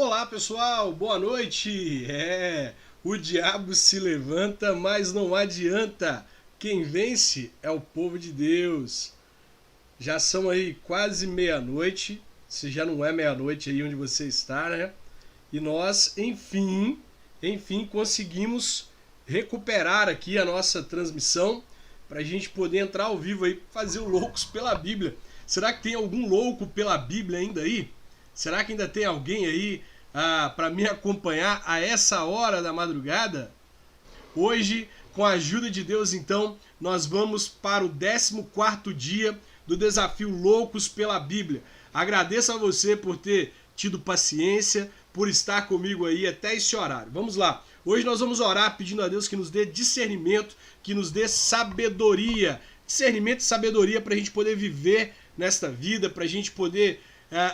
Olá pessoal, boa noite! O diabo se levanta, mas não adianta. Quem vence é o povo de Deus. Já são aí quase meia-noite, se já não é meia-noite aí onde você está, né? E nós, enfim conseguimos recuperar aqui a nossa transmissão para a gente poder entrar ao vivo aí, fazer o Loucos pela Bíblia. Será que tem algum louco pela Bíblia ainda aí? Será que ainda tem alguém aí para me acompanhar a essa hora da madrugada? Hoje, com a ajuda de Deus, então, nós vamos para o 14º dia do desafio Loucos pela Bíblia. Agradeço a você por ter tido paciência, por estar comigo aí até esse horário. Vamos lá. Hoje nós vamos orar pedindo a Deus que nos dê discernimento, que nos dê sabedoria. Discernimento e sabedoria para a gente poder viver nesta vida, para a gente poder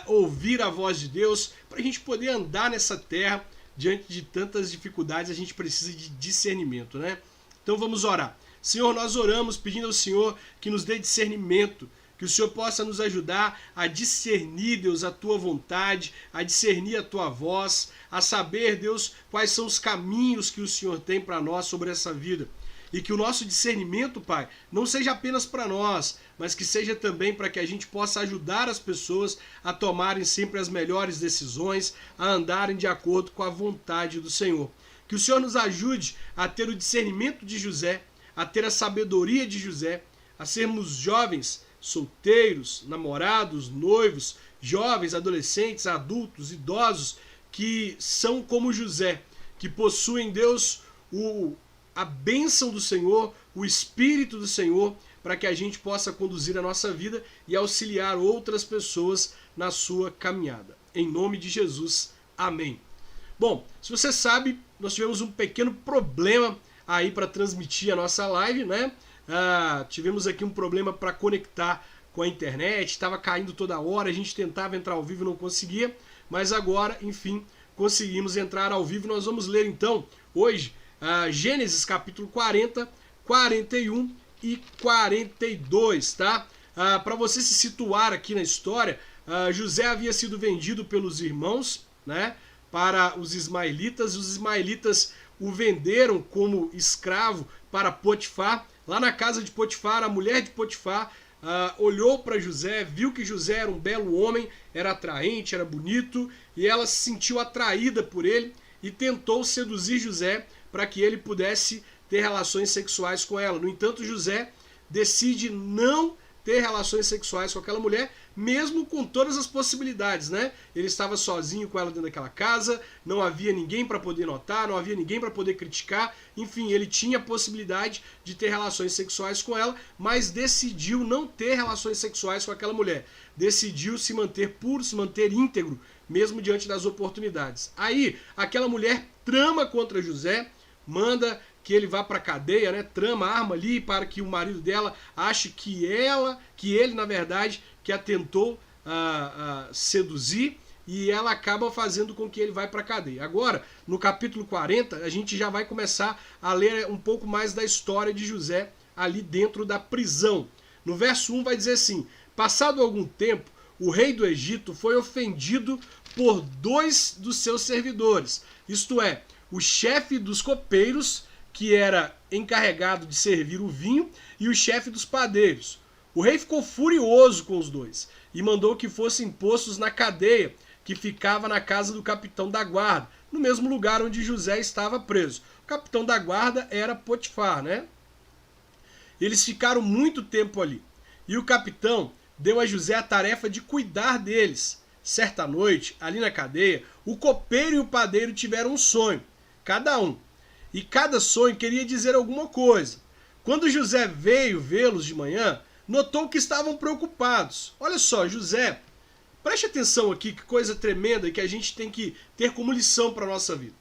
ouvir a voz de Deus, para a gente poder andar nessa terra diante de tantas dificuldades. A gente precisa de discernimento, né? Então vamos orar. Senhor, nós oramos pedindo ao Senhor que nos dê discernimento, que o Senhor possa nos ajudar a discernir, Deus, a Tua vontade, a discernir a Tua voz, a saber, Deus, quais são os caminhos que o Senhor tem para nós sobre essa vida. E que o nosso discernimento, Pai, não seja apenas para nós, mas que seja também para que a gente possa ajudar as pessoas a tomarem sempre as melhores decisões, a andarem de acordo com a vontade do Senhor. Que o Senhor nos ajude a ter o discernimento de José, a ter a sabedoria de José, a sermos jovens, solteiros, namorados, noivos, jovens, adolescentes, adultos, idosos, que são como José, que possuem, Deus, a bênção do Senhor, o Espírito do Senhor, para que a gente possa conduzir a nossa vida e auxiliar outras pessoas na sua caminhada. Em nome de Jesus, amém. Bom, se você sabe, nós tivemos um pequeno problema aí para transmitir a nossa live, né? Tivemos aqui um problema para conectar com a internet, estava caindo toda hora, a gente tentava entrar ao vivo e não conseguia, mas agora, enfim, conseguimos entrar ao vivo. Nós vamos ler então, hoje, Gênesis capítulo 40, 41 e 42, tá? Para você se situar aqui na história, José havia sido vendido pelos irmãos, né, para os ismaelitas. Os ismaelitas o venderam como escravo para Potifar. Lá na casa de Potifar, a mulher de Potifar olhou para José, viu que José era um belo homem, era atraente, era bonito, e ela se sentiu atraída por ele e tentou seduzir José para que ele pudesse ter relações sexuais com ela. No entanto, José decide não ter relações sexuais com aquela mulher, mesmo com todas as possibilidades, né? Ele estava sozinho com ela dentro daquela casa, não havia ninguém para poder notar, não havia ninguém para poder criticar, enfim, ele tinha a possibilidade de ter relações sexuais com ela, mas decidiu não ter relações sexuais com aquela mulher. Decidiu se manter puro, se manter íntegro, mesmo diante das oportunidades. Aí, aquela mulher trama contra José, manda que ele vá para a cadeia, né? Trama a arma ali para que o marido dela ache que ele, na verdade, que a tentou seduzir, e ela acaba fazendo com que ele vá para a cadeia. Agora, no capítulo 40, a gente já vai começar a ler um pouco mais da história de José ali dentro da prisão. No verso 1 vai dizer assim: passado algum tempo, o rei do Egito foi ofendido por 2 dos seus servidores, isto é, o chefe dos copeiros, que era encarregado de servir o vinho, e o chefe dos padeiros. O rei ficou furioso com os dois e mandou que fossem postos na cadeia que ficava na casa do capitão da guarda, no mesmo lugar onde José estava preso. O capitão da guarda era Potifar, né? Eles ficaram muito tempo ali. E o capitão deu a José a tarefa de cuidar deles. Certa noite, ali na cadeia, o copeiro e o padeiro tiveram um sonho, cada um. E cada sonho queria dizer alguma coisa. Quando José veio vê-los de manhã, notou que estavam preocupados. Olha só, José, preste atenção aqui, que coisa tremenda que a gente tem que ter como lição para a nossa vida.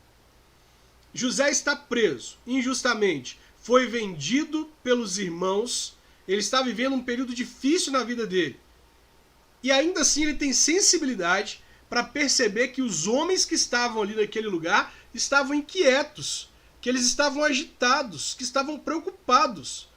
José está preso, injustamente. Foi vendido pelos irmãos. Ele está vivendo um período difícil na vida dele. E ainda assim ele tem sensibilidade para perceber que os homens que estavam ali naquele lugar estavam inquietos, que eles estavam agitados, que estavam preocupados.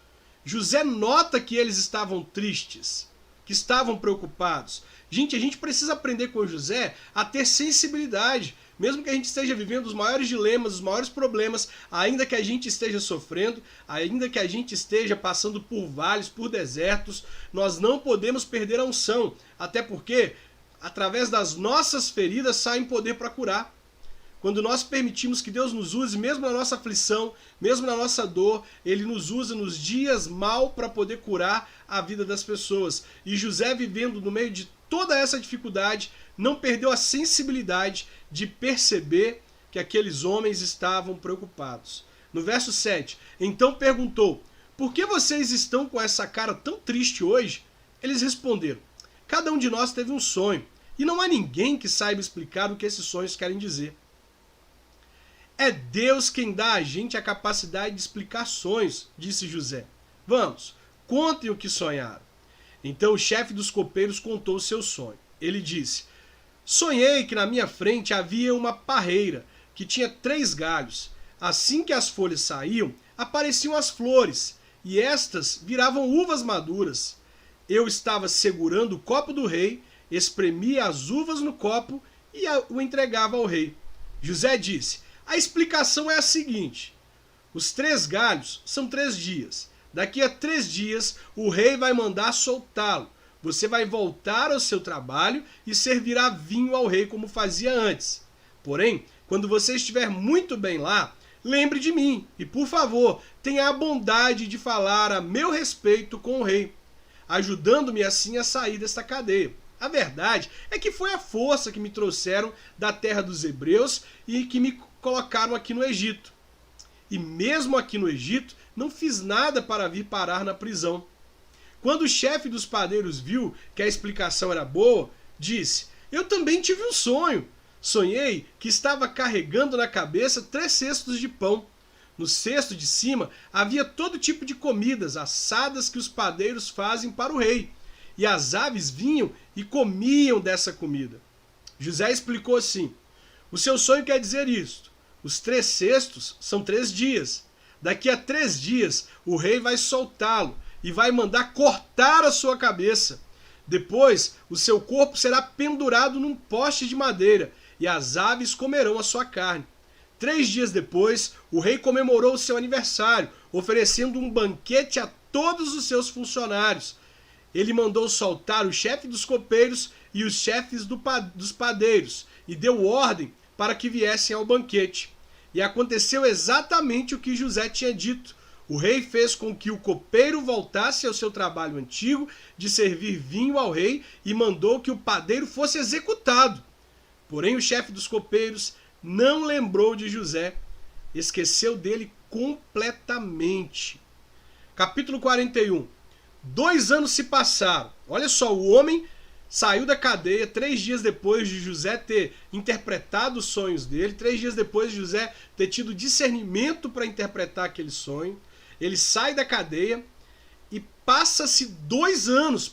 José nota que eles estavam tristes, que estavam preocupados. Gente, a gente precisa aprender com José a ter sensibilidade. Mesmo que a gente esteja vivendo os maiores dilemas, os maiores problemas, ainda que a gente esteja sofrendo, ainda que a gente esteja passando por vales, por desertos, nós não podemos perder a unção. Até porque, através das nossas feridas, sai poder para curar. Quando nós permitimos que Deus nos use, mesmo na nossa aflição, mesmo na nossa dor, Ele nos usa nos dias mal para poder curar a vida das pessoas. E José, vivendo no meio de toda essa dificuldade, não perdeu a sensibilidade de perceber que aqueles homens estavam preocupados. No verso 7, então perguntou: por que vocês estão com essa cara tão triste hoje? Eles responderam: cada um de nós teve um sonho, e não há ninguém que saiba explicar o que esses sonhos querem dizer. É Deus quem dá a gente a capacidade de explicar sonhos, disse José. Vamos, contem o que sonharam. Então o chefe dos copeiros contou o seu sonho. Ele disse: sonhei que na minha frente havia uma parreira que tinha 3 galhos. Assim que as folhas saíam, apareciam as flores, e estas viravam uvas maduras. Eu estava segurando o copo do rei, espremia as uvas no copo e o entregava ao rei. José disse: a explicação é a seguinte: os 3 galhos são 3 dias. Daqui a 3 dias o rei vai mandar soltá-lo. Você vai voltar ao seu trabalho e servirá vinho ao rei como fazia antes. Porém, quando você estiver muito bem lá, lembre de mim e, por favor, tenha a bondade de falar a meu respeito com o rei, ajudando-me assim a sair desta cadeia. A verdade é que foi a força que me trouxeram da terra dos hebreus e que me colocaram aqui no Egito. E mesmo aqui no Egito, não fiz nada para vir parar na prisão. Quando o chefe dos padeiros viu que a explicação era boa, disse: eu também tive um sonho. Sonhei que estava carregando na cabeça 3 cestos de pão. No cesto de cima havia todo tipo de comidas assadas que os padeiros fazem para o rei. E as aves vinham e comiam dessa comida. José explicou assim: o seu sonho quer dizer isto. Os 3 cestos são 3 dias. Daqui a 3 dias o rei vai soltá-lo e vai mandar cortar a sua cabeça. Depois o seu corpo será pendurado num poste de madeira e as aves comerão a sua carne. 3 dias depois, o rei comemorou o seu aniversário, oferecendo um banquete a todos os seus funcionários. Ele mandou soltar o chefe dos copeiros e os chefes dos padeiros e deu ordem para que viessem ao banquete. E aconteceu exatamente o que José tinha dito. O rei fez com que o copeiro voltasse ao seu trabalho antigo de servir vinho ao rei e mandou que o padeiro fosse executado. Porém, o chefe dos copeiros não lembrou de José, esqueceu dele completamente. Capítulo 41. 2 anos se passaram. Olha só, o homem saiu da cadeia 3 dias depois de José ter interpretado os sonhos dele, 3 dias depois de José ter tido discernimento para interpretar aquele sonho. Ele sai da cadeia e passam-se 2 anos,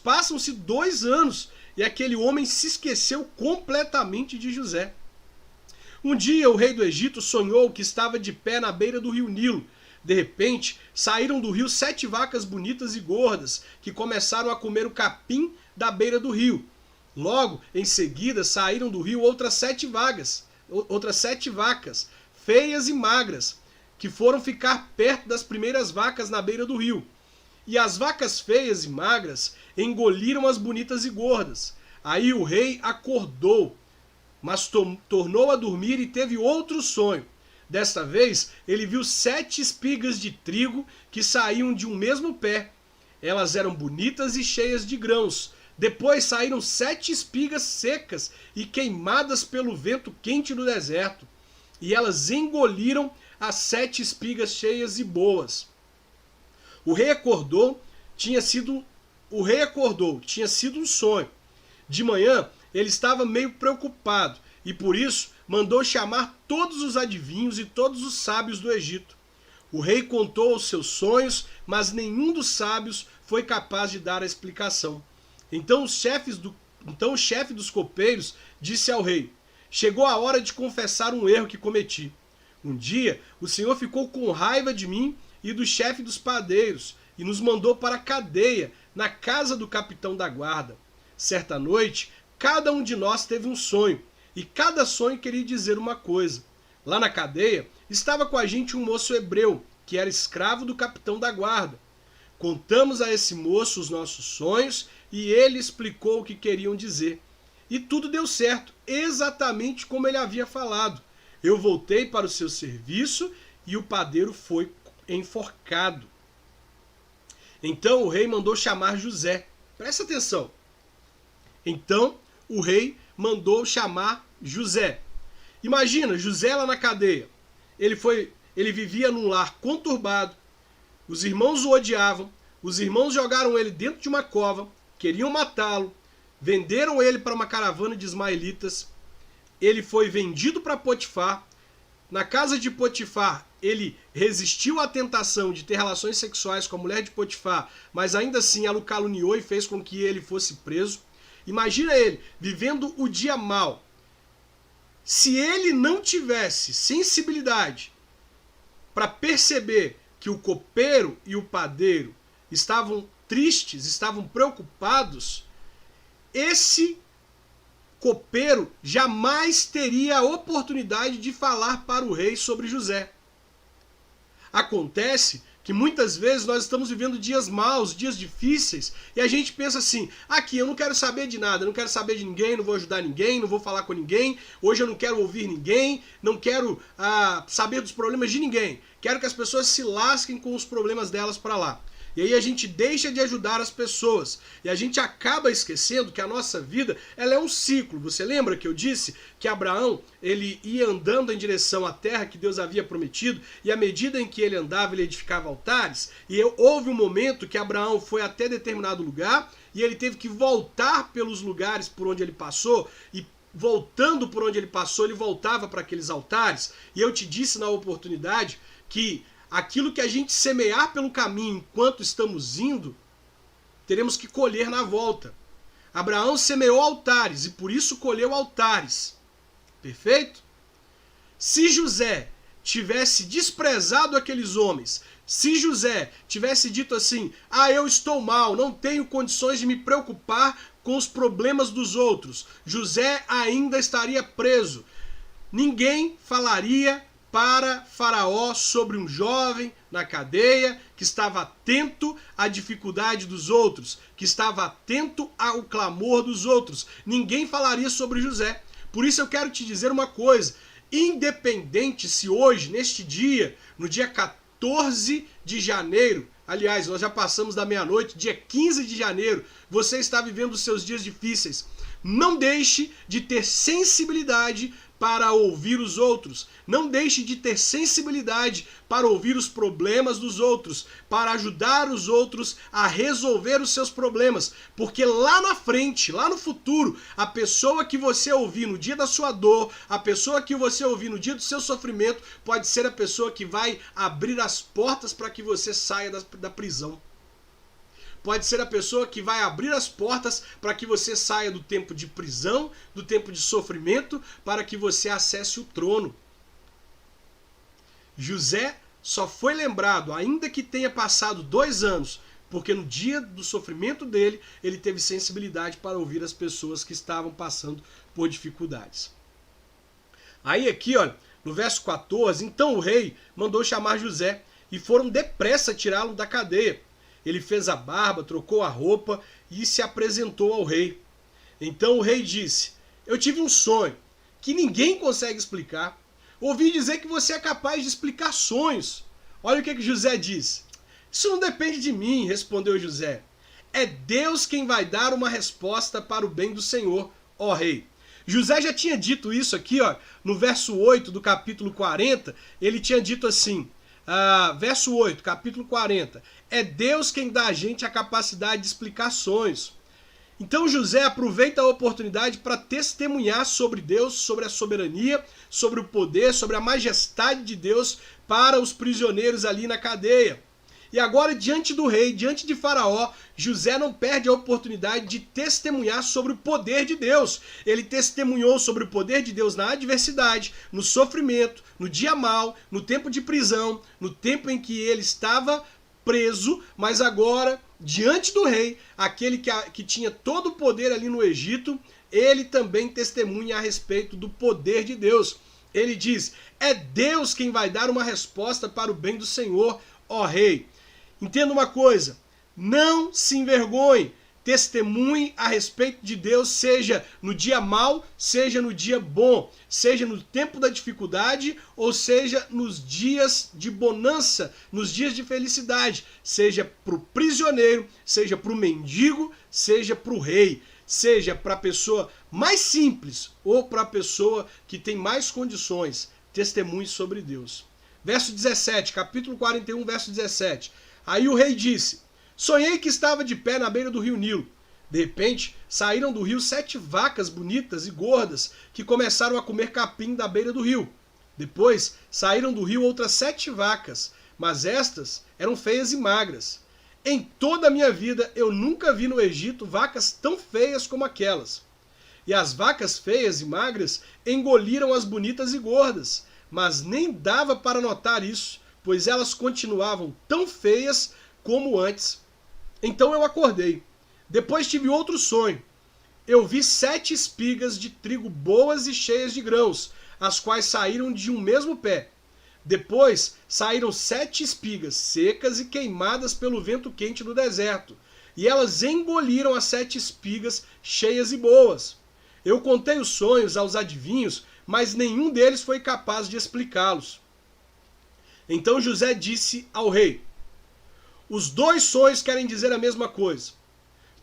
e aquele homem se esqueceu completamente de José. Um dia o rei do Egito sonhou que estava de pé na beira do rio Nilo. De repente, saíram do rio 7 vacas bonitas e gordas, que começaram a comer o capim da beira do rio. Logo, em seguida, saíram do rio outras 7 vacas, feias e magras, que foram ficar perto das primeiras vacas na beira do rio. E as vacas feias e magras engoliram as bonitas e gordas. Aí o rei acordou, mas tornou a dormir e teve outro sonho. Desta vez, ele viu 7 espigas de trigo que saíam de um mesmo pé. Elas eram bonitas e cheias de grãos. Depois saíram 7 espigas secas e queimadas pelo vento quente do deserto. E elas engoliram as 7 espigas cheias e boas. O rei acordou, tinha sido um sonho. De manhã, ele estava meio preocupado e por isso mandou chamar todos os adivinhos e todos os sábios do Egito. O rei contou os seus sonhos, mas nenhum dos sábios foi capaz de dar a explicação. Então o chefe dos copeiros disse ao rei: chegou a hora de confessar um erro que cometi. Um dia o Senhor ficou com raiva de mim e do chefe dos padeiros e nos mandou para a cadeia, na casa do capitão da guarda. Certa noite, Cada um de nós teve um sonho, e cada sonho queria dizer uma coisa. Lá na cadeia, estava com a gente um moço hebreu, que era escravo do capitão da guarda. Contamos a esse moço os nossos sonhos e ele explicou o que queriam dizer. E tudo deu certo, exatamente como ele havia falado. Eu voltei para o seu serviço e o padeiro foi enforcado. Então o rei mandou chamar José. Presta atenção. Então o rei mandou chamar José. Imagina, José lá na cadeia. Ele vivia num lar conturbado. Os irmãos o odiavam. Os irmãos jogaram ele dentro de uma cova. Queriam matá-lo. Venderam ele para uma caravana de ismaelitas. Ele foi vendido para Potifar. Na casa de Potifar, ele resistiu à tentação de ter relações sexuais com a mulher de Potifar, mas ainda assim ela o caluniou e fez com que ele fosse preso. Imagina ele vivendo o dia mal. Se ele não tivesse sensibilidade para perceber que o copeiro e o padeiro estavam tristes, estavam preocupados, esse copeiro jamais teria a oportunidade de falar para o rei sobre José. Acontece que muitas vezes nós estamos vivendo dias maus, dias difíceis, e a gente pensa assim, aqui eu não quero saber de nada, eu não quero saber de ninguém, não vou ajudar ninguém, não vou falar com ninguém, hoje eu não quero ouvir ninguém, não quero saber dos problemas de ninguém, quero que as pessoas se lasquem com os problemas delas para lá. E aí a gente deixa de ajudar as pessoas. E a gente acaba esquecendo que a nossa vida ela é um ciclo. Você lembra que eu disse que Abraão ele ia andando em direção à terra que Deus havia prometido, e à medida em que ele andava, ele edificava altares? E houve um momento que Abraão foi até determinado lugar e ele teve que voltar pelos lugares por onde ele passou, e voltando por onde ele passou, ele voltava para aqueles altares. E eu te disse na oportunidade que aquilo que a gente semear pelo caminho enquanto estamos indo, teremos que colher na volta. Abraão semeou altares e por isso colheu altares. Perfeito? Se José tivesse desprezado aqueles homens, se José tivesse dito assim, eu estou mal, não tenho condições de me preocupar com os problemas dos outros, José ainda estaria preso. Ninguém falaria para Faraó sobre um jovem na cadeia que estava atento à dificuldade dos outros, que estava atento ao clamor dos outros. Ninguém falaria sobre José. Por isso eu quero te dizer uma coisa, independente se hoje, neste dia, no dia 14 de janeiro, aliás, nós já passamos da meia-noite, dia 15 de janeiro, você está vivendo os seus dias difíceis. Não deixe de ter sensibilidade para ouvir os outros. Não deixe de ter sensibilidade para ouvir os problemas dos outros, para ajudar os outros a resolver os seus problemas. Porque lá na frente, lá no futuro, a pessoa que você ouvir no dia da sua dor, a pessoa que você ouvir no dia do seu sofrimento, pode ser a pessoa que vai abrir as portas para que você saia da prisão. Pode ser a pessoa que vai abrir as portas para que você saia do tempo de prisão, do tempo de sofrimento, para que você acesse o trono. José só foi lembrado, ainda que tenha passado 2 anos, porque no dia do sofrimento dele, ele teve sensibilidade para ouvir as pessoas que estavam passando por dificuldades. Aí aqui, olha, no verso 14, então o rei mandou chamar José e foram depressa tirá-lo da cadeia. Ele fez a barba, trocou a roupa e se apresentou ao rei. Então o rei disse, eu tive um sonho que ninguém consegue explicar. Ouvi dizer que você é capaz de explicar sonhos. Olha o que José disse. Isso não depende de mim, respondeu José. É Deus quem vai dar uma resposta para o bem do Senhor, ó rei. José já tinha dito isso aqui, ó, no verso 8 do capítulo 40, ele tinha dito assim, verso 8, capítulo 40, é Deus quem dá a gente a capacidade de explicar sonhos. Então José aproveita a oportunidade para testemunhar sobre Deus, sobre a soberania, sobre o poder, sobre a majestade de Deus para os prisioneiros ali na cadeia. E agora, diante do rei, diante de Faraó, José não perde a oportunidade de testemunhar sobre o poder de Deus. Ele testemunhou sobre o poder de Deus na adversidade, no sofrimento, no dia mau, no tempo de prisão, no tempo em que ele estava preso, mas agora, diante do rei, aquele que tinha todo o poder ali no Egito, ele também testemunha a respeito do poder de Deus. Ele diz: é Deus quem vai dar uma resposta para o bem do Senhor, ó rei. Entenda uma coisa, não se envergonhe, testemunhe a respeito de Deus, seja no dia mau, seja no dia bom, seja no tempo da dificuldade ou seja nos dias de bonança, nos dias de felicidade, seja para o prisioneiro, seja para o mendigo, seja para o rei, seja para a pessoa mais simples ou para a pessoa que tem mais condições, testemunhe sobre Deus. Verso 17, capítulo 41, verso 17. Aí o rei disse: sonhei que estava de pé na beira do rio Nilo. De repente, saíram do rio 7 vacas bonitas e gordas que começaram a comer capim da beira do rio. Depois, saíram do rio outras 7 vacas, mas estas eram feias e magras. Em toda a minha vida, eu nunca vi no Egito vacas tão feias como aquelas. E as vacas feias e magras engoliram as bonitas e gordas, mas nem dava para notar isso, pois elas continuavam tão feias como antes. Então eu acordei. Depois tive outro sonho. Eu vi 7 espigas de trigo boas e cheias de grãos, as quais saíram de um mesmo pé. Depois saíram 7 espigas secas e queimadas pelo vento quente do deserto, e elas engoliram as 7 espigas cheias e boas. Eu contei os sonhos aos adivinhos, mas nenhum deles foi capaz de explicá-los. Então José disse ao rei: os 2 sonhos querem dizer a mesma coisa.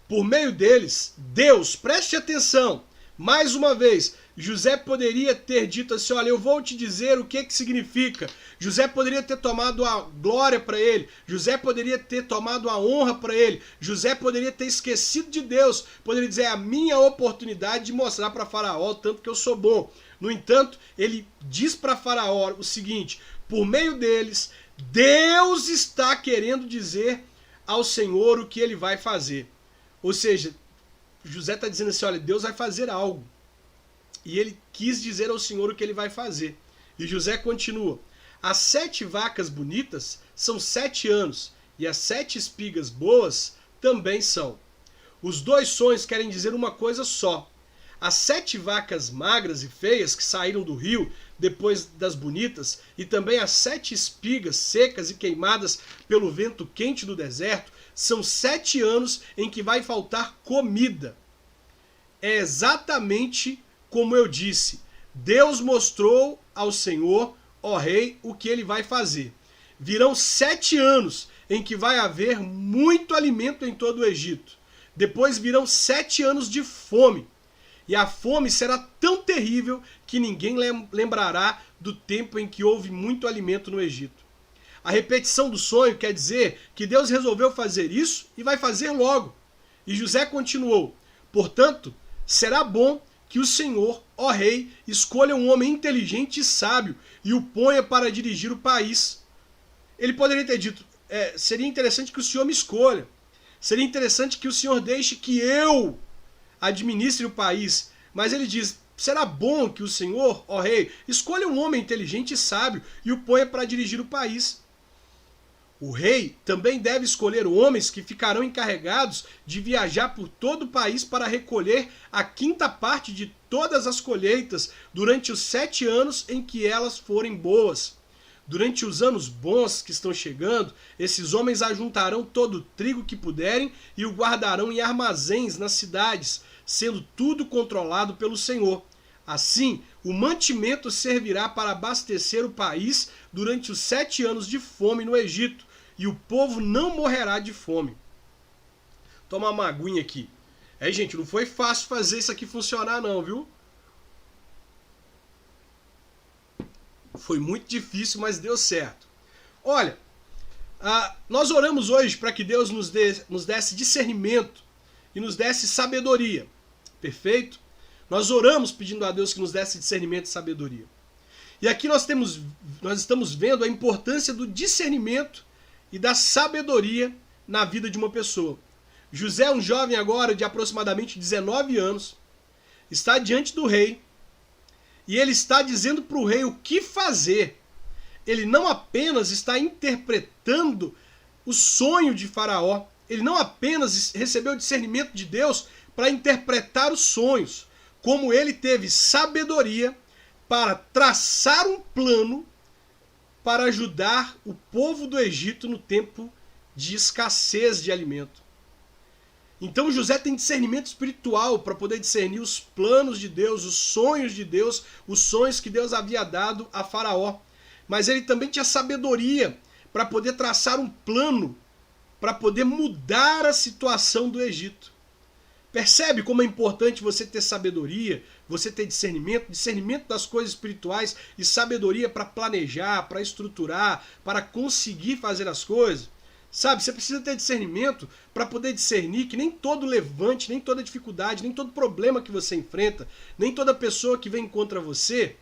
Por meio deles, Deus, preste atenção, mais uma vez, José poderia ter dito assim: olha, eu vou te dizer o que significa. José poderia ter tomado a glória para ele, José poderia ter tomado a honra para ele, José poderia ter esquecido de Deus, poderia dizer: é a minha oportunidade de mostrar para Faraó o tanto que eu sou bom. No entanto, ele diz para Faraó o seguinte: por meio deles, Deus está querendo dizer ao Senhor o que ele vai fazer. Ou seja, José está dizendo assim: olha, Deus vai fazer algo. E ele quis dizer ao Senhor o que ele vai fazer. E José continua: as 7 vacas bonitas são 7 anos, e as 7 espigas boas também são. Os 2 sonhos querem dizer uma coisa só. As 7 vacas magras e feias que saíram do rio depois das bonitas, e também as 7 espigas secas e queimadas pelo vento quente do deserto, são 7 anos em que vai faltar comida. É exatamente como eu disse. Deus mostrou ao Senhor, ó rei, o que ele vai fazer. Virão 7 anos em que vai haver muito alimento em todo o Egito. Depois virão 7 anos de fome. E a fome será tão terrível que ninguém lembrará do tempo em que houve muito alimento no Egito. A repetição do sonho quer dizer que Deus resolveu fazer isso e vai fazer logo. E José continuou: portanto, será bom que o Senhor, ó rei, escolha um homem inteligente e sábio e o ponha para dirigir o país. Ele poderia ter dito: seria interessante que o Senhor me escolha. Seria interessante que o Senhor deixe que eu administre o país. Mas ele diz: será bom que o Senhor, ó rei, escolha um homem inteligente e sábio e o ponha para dirigir o país. O rei também deve escolher homens que ficarão encarregados de viajar por todo o país para recolher a 5ª parte de todas as colheitas durante os 7 anos em que elas forem boas. Durante os anos bons que estão chegando, esses homens ajuntarão todo o trigo que puderem e o guardarão em armazéns nas cidades, sendo tudo controlado pelo Senhor. Assim, o mantimento servirá para abastecer o país durante os 7 anos de fome no Egito, e o povo não morrerá de fome. Toma uma aguinha aqui. Gente, não foi fácil fazer isso aqui funcionar não, viu? Foi muito difícil, mas deu certo. Olha, nós oramos hoje para que Deus nos desse discernimento e nos desse sabedoria. Perfeito? Nós oramos pedindo a Deus que nos desse discernimento e sabedoria. E aqui nós estamos vendo a importância do discernimento e da sabedoria na vida de uma pessoa. José, um jovem agora de aproximadamente 19 anos, está diante do rei e ele está dizendo para o rei o que fazer. Ele não apenas está interpretando o sonho de Faraó, ele não apenas recebeu o discernimento de Deus para interpretar os sonhos, como ele teve sabedoria para traçar um plano para ajudar o povo do Egito no tempo de escassez de alimento. Então José tem discernimento espiritual para poder discernir os planos de Deus, os sonhos de Deus, os sonhos que Deus havia dado a Faraó. Mas ele também tinha sabedoria para poder traçar um plano para poder mudar a situação do Egito. Percebe como é importante você ter sabedoria, você ter discernimento das coisas espirituais e sabedoria para planejar, para estruturar, para conseguir fazer as coisas? Sabe, você precisa ter discernimento para poder discernir que nem todo levante, nem toda dificuldade, nem todo problema que você enfrenta, nem toda pessoa que vem contra você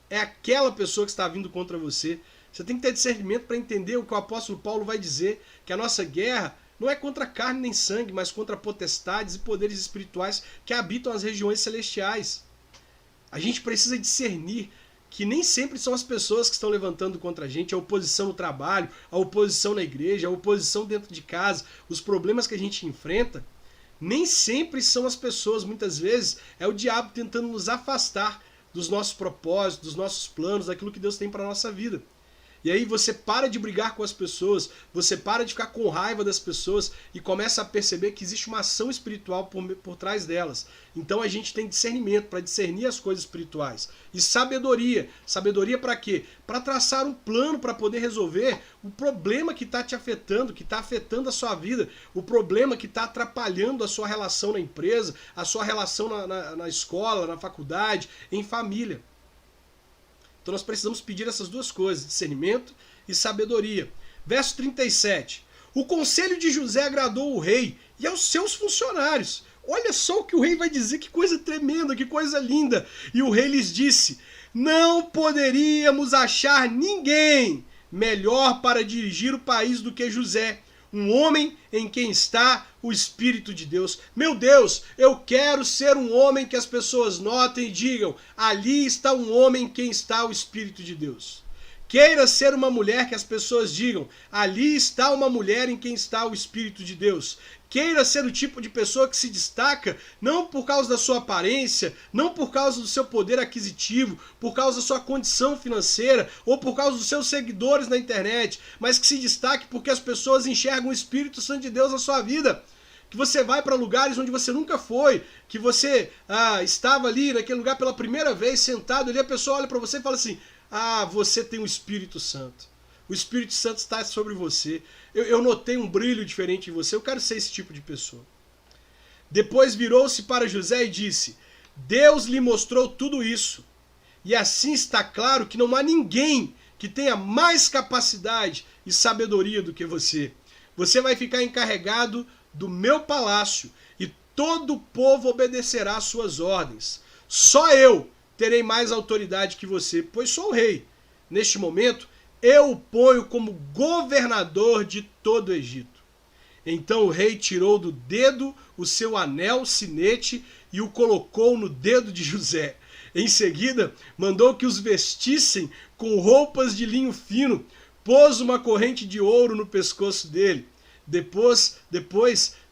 é aquela pessoa que está vindo contra você. Você tem que ter discernimento para entender o que o apóstolo Paulo vai dizer, que a nossa guerra não é contra carne nem sangue, mas contra potestades e poderes espirituais que habitam as regiões celestiais. A gente precisa discernir que nem sempre são as pessoas que estão levantando contra a gente, a oposição no trabalho, a oposição na igreja, a oposição dentro de casa, os problemas que a gente enfrenta, nem sempre são as pessoas, muitas vezes é o diabo tentando nos afastar dos nossos propósitos, dos nossos planos, daquilo que Deus tem para a nossa vida. E aí você para de brigar com as pessoas, você para de ficar com raiva das pessoas e começa a perceber que existe uma ação espiritual por trás delas. Então a gente tem discernimento para discernir as coisas espirituais. E sabedoria. Sabedoria para quê? Para traçar um plano para poder resolver o problema que está te afetando, que está afetando a sua vida, o problema que está atrapalhando a sua relação na empresa, a sua relação na escola, na faculdade, em família. Então nós precisamos pedir essas duas coisas, discernimento e sabedoria. Verso 37. O conselho de José agradou o rei e aos seus funcionários. Olha só o que o rei vai dizer, que coisa tremenda, que coisa linda. E o rei lhes disse, não poderíamos achar ninguém melhor para dirigir o país do que José, um homem em quem está o Espírito de Deus. Meu Deus, eu quero ser um homem que as pessoas notem e digam, ali está um homem em quem está o Espírito de Deus. Queira ser uma mulher que as pessoas digam, ali está uma mulher em quem está o Espírito de Deus. Queira ser o tipo de pessoa que se destaca não por causa da sua aparência, não por causa do seu poder aquisitivo, por causa da sua condição financeira ou por causa dos seus seguidores na internet, mas que se destaque porque as pessoas enxergam o Espírito Santo de Deus na sua vida. Que você vai para lugares onde você nunca foi, que você estava ali naquele lugar pela primeira vez, sentado ali, a pessoa olha para você e fala assim, você tem o Espírito Santo. O Espírito Santo está sobre você. Eu notei um brilho diferente em você. Eu quero ser esse tipo de pessoa. Depois virou-se para José e disse, Deus lhe mostrou tudo isso. E assim está claro que não há ninguém que tenha mais capacidade e sabedoria do que você. Você vai ficar encarregado do meu palácio e todo o povo obedecerá às suas ordens. Só eu terei mais autoridade que você, pois sou o rei. Neste momento, eu o ponho como governador de todo o Egito. Então o rei tirou do dedo o seu anel sinete e o colocou no dedo de José. Em seguida, mandou que os vestissem com roupas de linho fino, pôs uma corrente de ouro no pescoço dele. Depois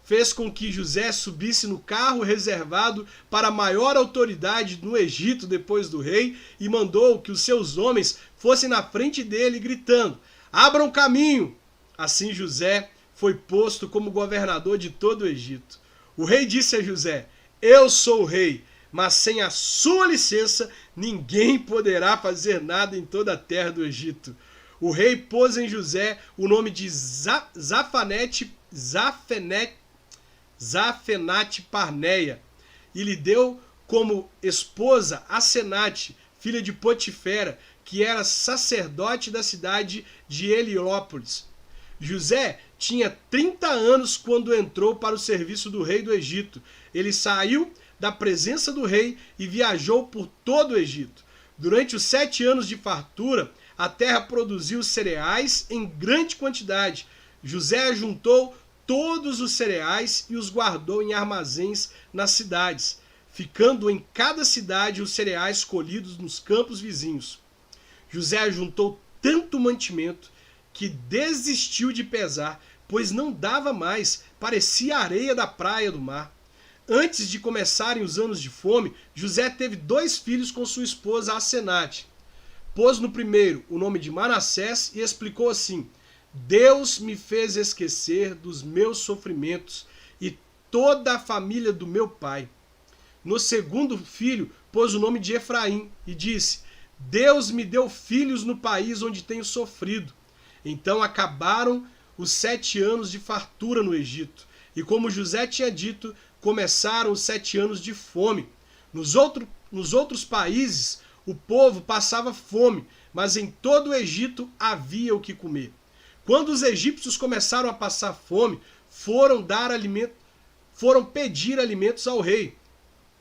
fez com que José subisse no carro reservado para a maior autoridade no Egito depois do rei e mandou que os seus homens fossem na frente dele gritando, abram caminho! Assim José foi posto como governador de todo o Egito. O rei disse a José, eu sou o rei, mas sem a sua licença ninguém poderá fazer nada em toda a terra do Egito. O rei pôs em José o nome de Zafenate-Parneia e lhe deu como esposa Asenate, filha de Potifera, que era sacerdote da cidade de Heliópolis. José tinha 30 anos quando entrou para o serviço do rei do Egito. Ele saiu da presença do rei e viajou por todo o Egito. Durante os 7 anos de fartura, a terra produziu cereais em grande quantidade. José ajuntou todos os cereais e os guardou em armazéns nas cidades, ficando em cada cidade os cereais colhidos nos campos vizinhos. José ajuntou tanto mantimento que desistiu de pesar, pois não dava mais, parecia a areia da praia do mar. Antes de começarem os anos de fome, José teve 2 filhos com sua esposa Asenate. Pôs no primeiro o nome de Manassés e explicou assim: Deus me fez esquecer dos meus sofrimentos e toda a família do meu pai. No segundo filho, pôs o nome de Efraim e disse: Deus me deu filhos no país onde tenho sofrido. Então acabaram os 7 anos de fartura no Egito. E como José tinha dito, começaram os 7 anos de fome. Nos outros países, o povo passava fome, mas em todo o Egito havia o que comer. Quando os egípcios começaram a passar fome, foram pedir alimentos ao rei.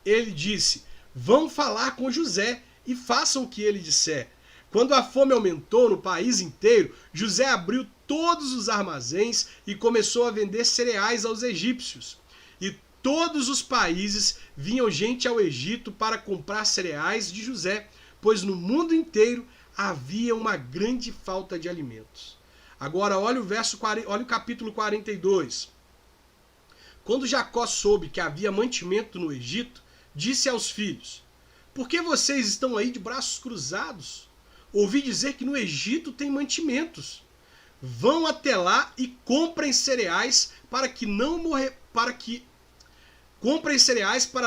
Ele disse: vão falar com José e façam o que ele disser. Quando a fome aumentou no país inteiro, José abriu todos os armazéns e começou a vender cereais aos egípcios. E todos os países vinham gente ao Egito para comprar cereais de José, pois no mundo inteiro havia uma grande falta de alimentos. Agora olha o capítulo 42. Quando Jacó soube que havia mantimento no Egito, disse aos filhos: por que vocês estão aí de braços cruzados? Ouvi dizer que no Egito tem mantimentos. Vão até lá e comprem cereais para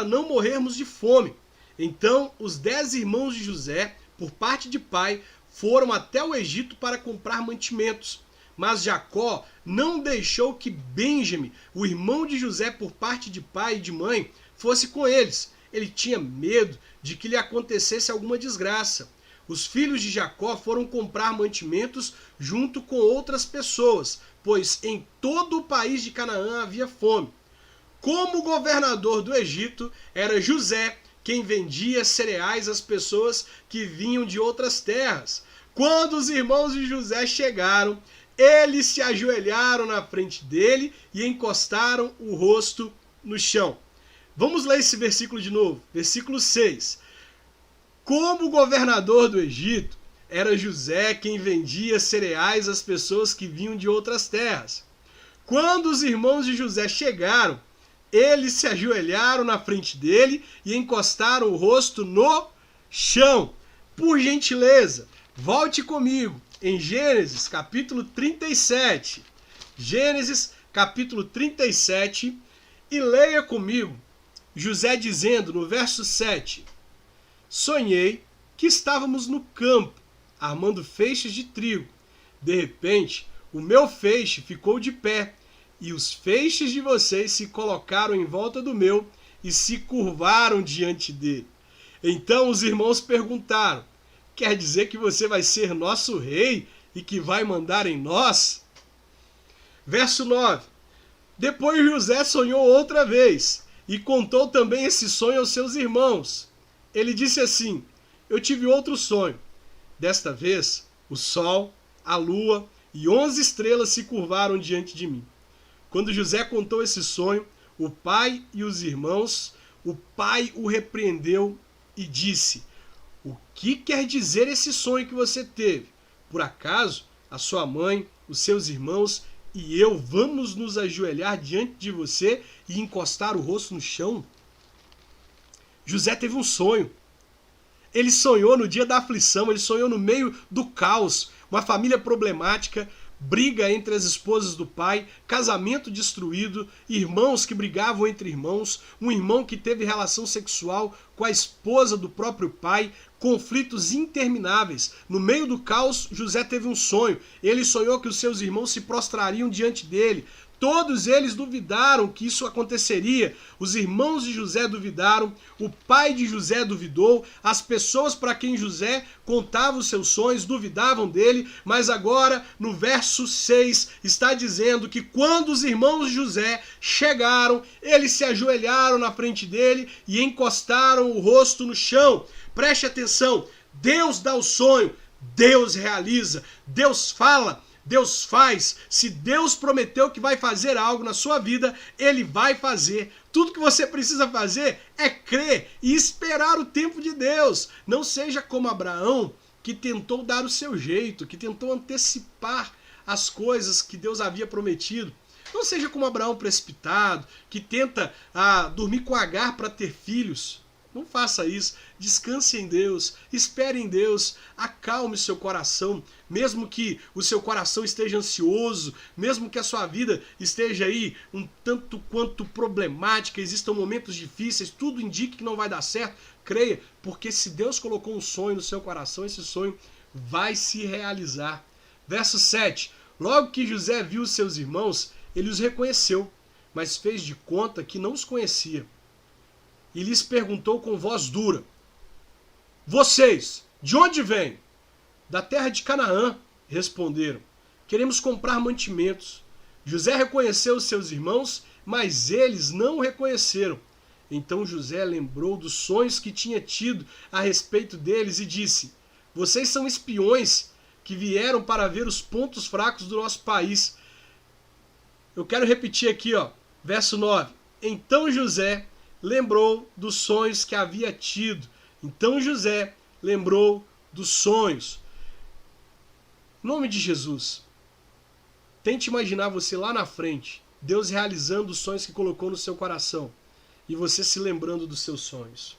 não morrermos de fome. Então os 10 irmãos de José, por parte de pai, foram até o Egito para comprar mantimentos. Mas Jacó não deixou que Benjamim, o irmão de José por parte de pai e de mãe, fosse com eles. Ele tinha medo de que lhe acontecesse alguma desgraça. Os filhos de Jacó foram comprar mantimentos junto com outras pessoas, pois em todo o país de Canaã havia fome. Como governador do Egito, era José quem vendia cereais às pessoas que vinham de outras terras. Quando os irmãos de José chegaram, eles se ajoelharam na frente dele e encostaram o rosto no chão. Vamos ler esse versículo de novo. Versículo 6. Como governador do Egito, era José quem vendia cereais às pessoas que vinham de outras terras. Quando os irmãos de José chegaram, eles se ajoelharam na frente dele e encostaram o rosto no chão. Por gentileza, volte comigo em Gênesis capítulo 37. Gênesis capítulo 37 e leia comigo José dizendo no verso 7: sonhei que estávamos no campo, armando feixes de trigo. De repente, o meu feixe ficou de pé, e os feixes de vocês se colocaram em volta do meu e se curvaram diante dele. Então os irmãos perguntaram: quer dizer que você vai ser nosso rei e que vai mandar em nós? Verso 9. Depois José sonhou outra vez e contou também esse sonho aos seus irmãos. Ele disse assim: eu tive outro sonho. Desta vez, o sol, a lua e 11 estrelas se curvaram diante de mim. Quando José contou esse sonho, o pai o repreendeu e disse: o que quer dizer esse sonho que você teve? Por acaso, a sua mãe, os seus irmãos e eu vamos nos ajoelhar diante de você e encostar o rosto no chão? José teve um sonho. Ele sonhou no dia da aflição, ele sonhou no meio do caos, uma família problemática, briga entre as esposas do pai, casamento destruído, irmãos que brigavam entre irmãos, um irmão que teve relação sexual com a esposa do próprio pai, conflitos intermináveis. No meio do caos, José teve um sonho. Ele sonhou que os seus irmãos se prostrariam diante dele. Todos eles duvidaram que isso aconteceria. Os irmãos de José duvidaram, o pai de José duvidou, as pessoas para quem José contava os seus sonhos duvidavam dele, mas agora no verso 6 está dizendo que quando os irmãos de José chegaram, eles se ajoelharam na frente dele e encostaram o rosto no chão. Preste atenção, Deus dá o sonho, Deus realiza, Deus fala, Deus faz. Se Deus prometeu que vai fazer algo na sua vida, Ele vai fazer. Tudo que você precisa fazer é crer e esperar o tempo de Deus. Não seja como Abraão, que tentou dar o seu jeito, que tentou antecipar as coisas que Deus havia prometido. Não seja como Abraão precipitado, que tenta dormir com Agar para ter filhos. Não faça isso. Descanse em Deus, espere em Deus, acalme seu coração, mesmo que o seu coração esteja ansioso, mesmo que a sua vida esteja aí um tanto quanto problemática, existam momentos difíceis, tudo indique que não vai dar certo, creia, porque se Deus colocou um sonho no seu coração, esse sonho vai se realizar. Verso 7. Logo que José viu seus irmãos, ele os reconheceu, mas fez de conta que não os conhecia. E lhes perguntou com voz dura: Vocês, de onde vêm? Da terra de Canaã, responderam. Queremos comprar mantimentos. José reconheceu os seus irmãos, mas eles não o reconheceram. Então José lembrou dos sonhos que tinha tido a respeito deles e disse: Vocês são espiões que vieram para ver os pontos fracos do nosso país. Eu quero repetir aqui, verso 9. Então José lembrou dos sonhos que havia tido. Então José lembrou dos sonhos. Em nome de Jesus, tente imaginar você lá na frente, Deus realizando os sonhos que colocou no seu coração e você se lembrando dos seus sonhos.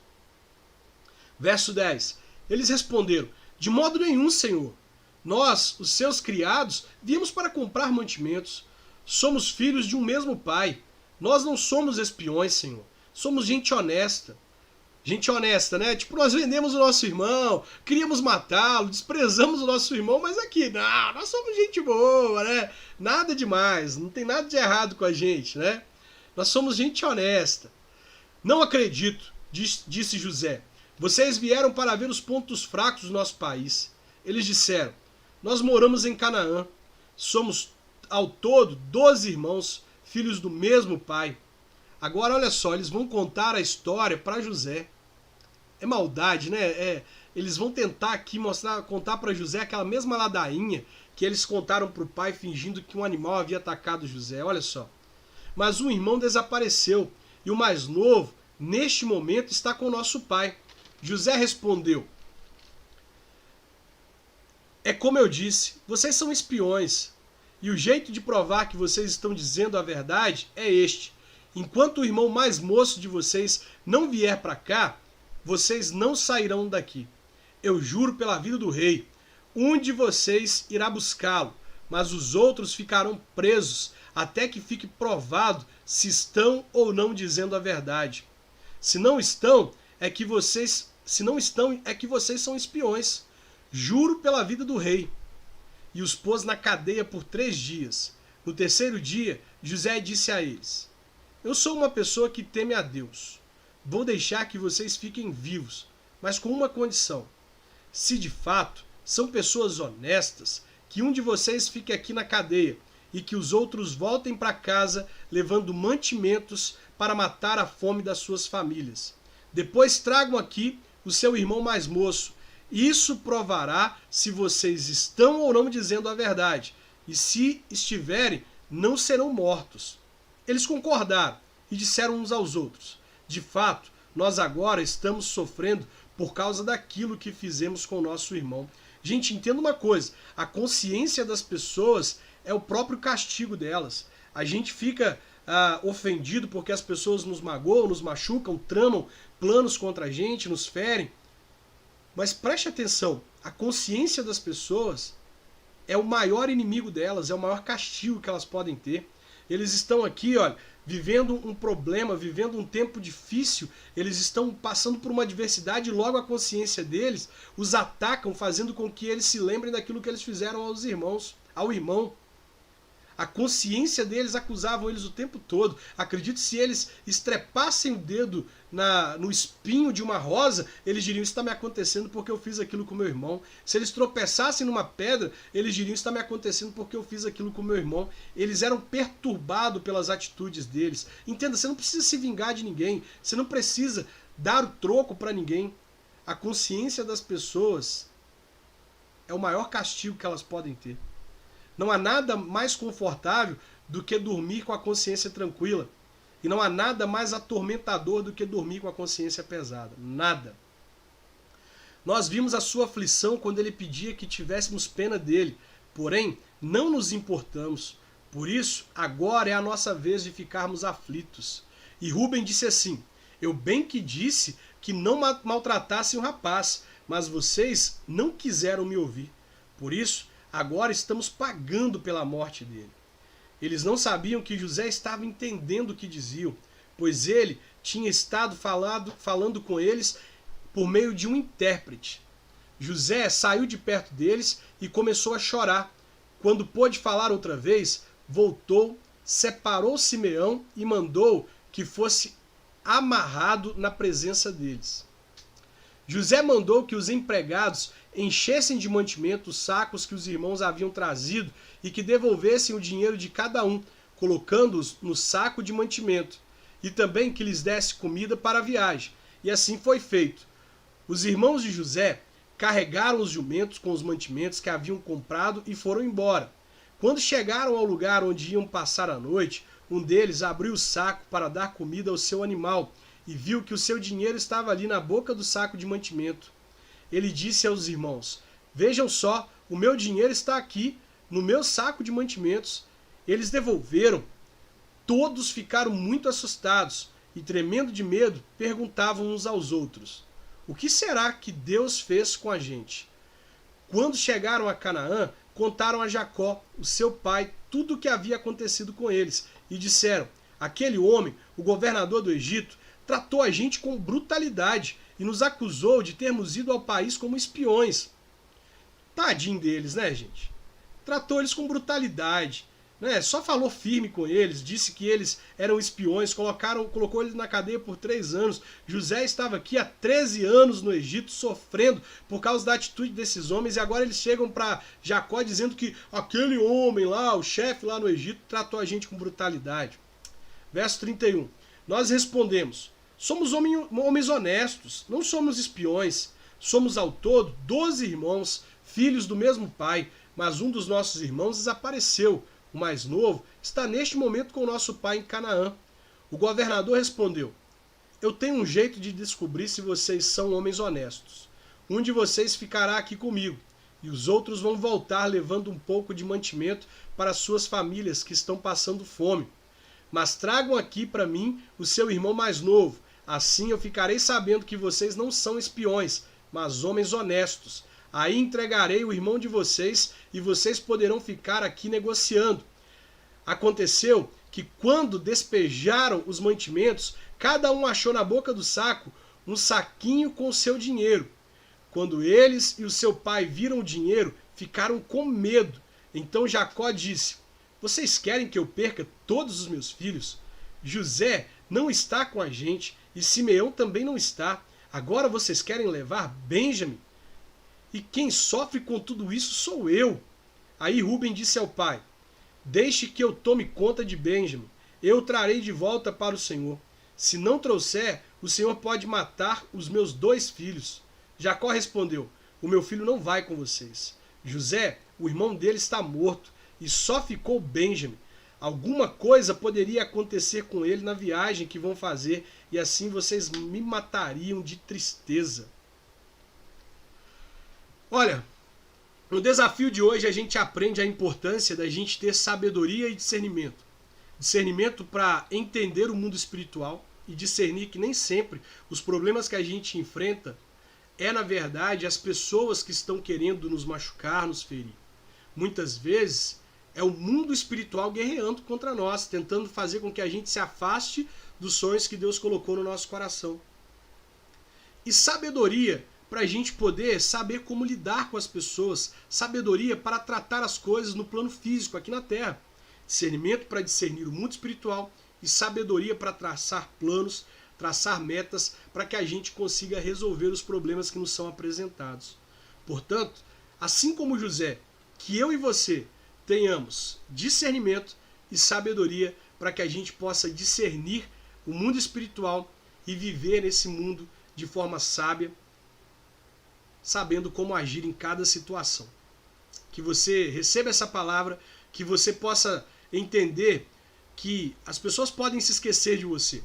Verso 10. Eles responderam: De modo nenhum, Senhor. Nós, os seus criados, viemos para comprar mantimentos. Somos filhos de um mesmo pai. Nós não somos espiões, Senhor. Somos gente honesta. Gente honesta, né? Tipo, nós vendemos o nosso irmão, queríamos matá-lo, desprezamos o nosso irmão, mas aqui, não, nós somos gente boa, né? Nada demais, não tem nada de errado com a gente, né? Nós somos gente honesta. Não acredito, disse José. Vocês vieram para ver os pontos fracos do nosso país. Eles disseram: Nós moramos em Canaã. Somos, ao todo, 12 irmãos, filhos do mesmo pai. Agora, olha só, eles vão contar a história para José. É maldade, né? Eles vão tentar aqui contar para José aquela mesma ladainha que eles contaram para o pai fingindo que um animal havia atacado José. Olha só. Mas um irmão desapareceu e o mais novo, neste momento, está com o nosso pai. José respondeu: É como eu disse, vocês são espiões. E o jeito de provar que vocês estão dizendo a verdade é este. Enquanto o irmão mais moço de vocês não vier para cá, vocês não sairão daqui. Eu juro pela vida do rei, um de vocês irá buscá-lo, mas os outros ficarão presos até que fique provado se estão ou não dizendo a verdade. Se não estão, é que vocês são espiões. Juro pela vida do rei. E os pôs na cadeia por 3 dias. No terceiro dia, José disse a eles: Eu sou uma pessoa que teme a Deus. Vou deixar que vocês fiquem vivos, mas com uma condição. Se de fato são pessoas honestas, que um de vocês fique aqui na cadeia e que os outros voltem para casa levando mantimentos para matar a fome das suas famílias. Depois tragam aqui o seu irmão mais moço. Isso provará se vocês estão ou não dizendo a verdade. E se estiverem, não serão mortos. Eles concordaram e disseram uns aos outros: De fato, nós agora estamos sofrendo por causa daquilo que fizemos com o nosso irmão. Gente, entenda uma coisa: a consciência das pessoas é o próprio castigo delas. A gente fica ofendido porque as pessoas nos magoam, nos machucam, tramam planos contra a gente, nos ferem. Mas preste atenção, a consciência das pessoas é o maior inimigo delas, é o maior castigo que elas podem ter. Eles estão aqui, olha, vivendo um problema, vivendo um tempo difícil, eles estão passando por uma adversidade e logo a consciência deles os atacam, fazendo com que eles se lembrem daquilo que eles fizeram ao irmão. A consciência deles acusavam eles o tempo todo. Acredito, se eles estrepassem o dedo no espinho de uma rosa, eles diriam: Isso está me acontecendo porque eu fiz aquilo com meu irmão. Se eles tropeçassem numa pedra, eles diriam: Isso está me acontecendo porque eu fiz aquilo com meu irmão. Eles eram perturbados pelas atitudes deles. Entenda, você não precisa se vingar de ninguém. Você não precisa dar o troco para ninguém. A consciência das pessoas é o maior castigo que elas podem ter. Não há nada mais confortável do que dormir com a consciência tranquila. E não há nada mais atormentador do que dormir com a consciência pesada. Nada. Nós vimos a sua aflição quando ele pedia que tivéssemos pena dele. Porém, não nos importamos, Por isso, agora é a nossa vez de ficarmos aflitos. E Rúben disse assim: eu bem que disse que não maltratassem o rapaz, mas vocês não quiseram me ouvir. Por isso, agora estamos pagando pela morte dele. Eles não sabiam que José estava entendendo o que diziam, pois ele tinha estado falando com eles por meio de um intérprete. José saiu de perto deles e começou a chorar. Quando pôde falar outra vez, voltou, separou Simeão e mandou que fosse amarrado na presença deles. José mandou que os empregados enchessem de mantimento os sacos que os irmãos haviam trazido e que devolvessem o dinheiro de cada um, colocando-os no saco de mantimento, e também que lhes desse comida para a viagem. E assim foi feito. Os irmãos de José carregaram os jumentos com os mantimentos que haviam comprado e foram embora. Quando chegaram ao lugar onde iam passar a noite, um deles abriu o saco para dar comida ao seu animal e viu que o seu dinheiro estava ali na boca do saco de mantimento. Ele disse aos irmãos: vejam só, o meu dinheiro está aqui, no meu saco de mantimentos. Eles devolveram. Todos ficaram muito assustados e, tremendo de medo, perguntavam uns aos outros: o que será que Deus fez com a gente? Quando chegaram a Canaã, contaram a Jacó, o seu pai, tudo o que havia acontecido com eles e disseram: aquele homem, o governador do Egito, tratou a gente com brutalidade e nos acusou de termos ido ao país como espiões. Tadinho deles, né, gente? Tratou eles com brutalidade, né? Só falou firme com eles, disse que eles eram espiões, colocou eles na cadeia por 3 anos. José estava aqui há 13 anos no Egito sofrendo por causa da atitude desses homens, e agora eles chegam para Jacó dizendo que aquele homem lá, o chefe lá no Egito, tratou a gente com brutalidade. Verso 31. Nós respondemos: somos homens honestos, não somos espiões. Somos ao todo 12 irmãos, filhos do mesmo pai, mas um dos nossos irmãos desapareceu. O mais novo está neste momento com o nosso pai em Canaã. O governador respondeu: eu tenho um jeito de descobrir se vocês são homens honestos. Um de vocês ficará aqui comigo, e os outros vão voltar levando um pouco de mantimento para suas famílias que estão passando fome. Mas tragam aqui para mim o seu irmão mais novo. Assim eu ficarei sabendo que vocês não são espiões, mas homens honestos. Aí entregarei o irmão de vocês e vocês poderão ficar aqui negociando. Aconteceu que quando despejaram os mantimentos, cada um achou na boca do saco um saquinho com seu dinheiro. Quando eles e o seu pai viram o dinheiro, ficaram com medo. Então Jacó disse: vocês querem que eu perca todos os meus filhos? José não está com a gente e Simeão também não está. Agora vocês querem levar Benjamim? E quem sofre com tudo isso sou eu. Aí Rúben disse ao pai: deixe que eu tome conta de Benjamim. Eu o trarei de volta para o Senhor. Se não trouxer, o Senhor pode matar os meus 2 filhos. Jacó respondeu: o meu filho não vai com vocês. José, o irmão dele, está morto e só ficou Benjamim. Alguma coisa poderia acontecer com ele na viagem que vão fazer e assim vocês me matariam de tristeza. Olha, no desafio de hoje a gente aprende a importância da gente ter sabedoria e discernimento. Discernimento para entender o mundo espiritual e discernir que nem sempre os problemas que a gente enfrenta é, na verdade, as pessoas que estão querendo nos machucar, nos ferir. Muitas vezes é o mundo espiritual guerreando contra nós, tentando fazer com que a gente se afaste dos sonhos que Deus colocou no nosso coração. E sabedoria para a gente poder saber como lidar com as pessoas, sabedoria para tratar as coisas no plano físico, aqui na Terra, discernimento para discernir o mundo espiritual e sabedoria para traçar planos, traçar metas para que a gente consiga resolver os problemas que nos são apresentados. Portanto, assim como José, que eu e você tenhamos discernimento e sabedoria para que a gente possa discernir o mundo espiritual e viver nesse mundo de forma sábia, sabendo como agir em cada situação. Que você receba essa palavra, que você possa entender que as pessoas podem se esquecer de você.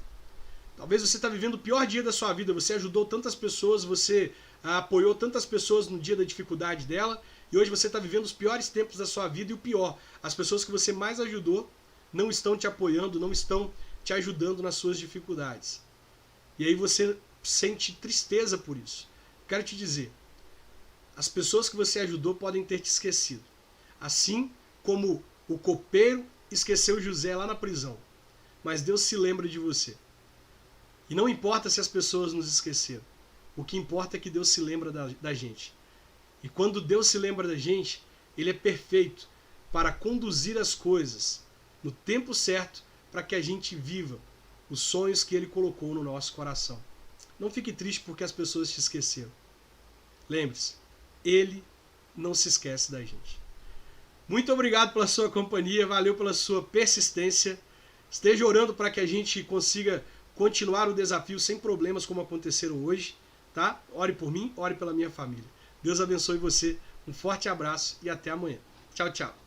Talvez você está vivendo o pior dia da sua vida, você ajudou tantas pessoas, você apoiou tantas pessoas no dia da dificuldade dela, E hoje você está vivendo os piores tempos da sua vida e o pior, as pessoas que você mais ajudou não estão te apoiando, não estão te ajudando nas suas dificuldades. E aí você sente tristeza por isso. Quero te dizer, as pessoas que você ajudou podem ter te esquecido. Assim como o copeiro esqueceu José lá na prisão. Mas Deus se lembra de você. E não importa se as pessoas nos esqueceram. O que importa é que Deus se lembra da gente. E quando Deus se lembra da gente, Ele é perfeito para conduzir as coisas no tempo certo para que a gente viva os sonhos que Ele colocou no nosso coração. Não fique triste porque as pessoas te esqueceram. Lembre-se, Ele não se esquece da gente. Muito obrigado pela sua companhia, valeu pela sua persistência. Esteja orando para que a gente consiga continuar o desafio sem problemas como aconteceram hoje, tá? Ore por mim, ore pela minha família. Deus abençoe você, um forte abraço e até amanhã. Tchau, tchau.